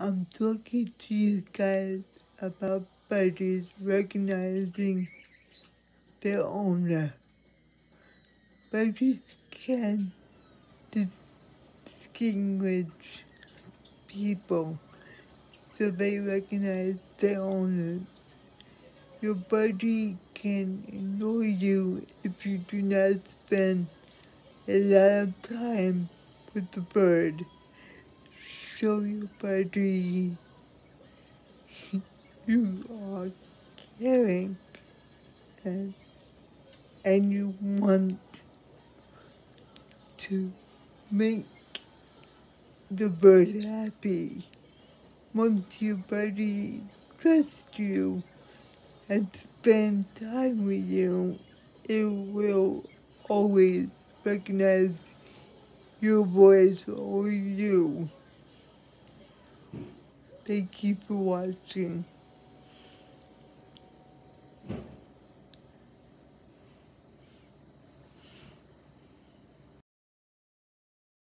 I'm talking to you guys about budgies recognizing their owner. Budgies can distinguish people so they recognize their owners. Your budgie can ignore you if you do not spend a lot of time with the bird. Show your budgie you are caring and you want to make the bird happy. Once your budgie trusts you and spend time with you, it will always recognize your voice or you. Thank you for watching.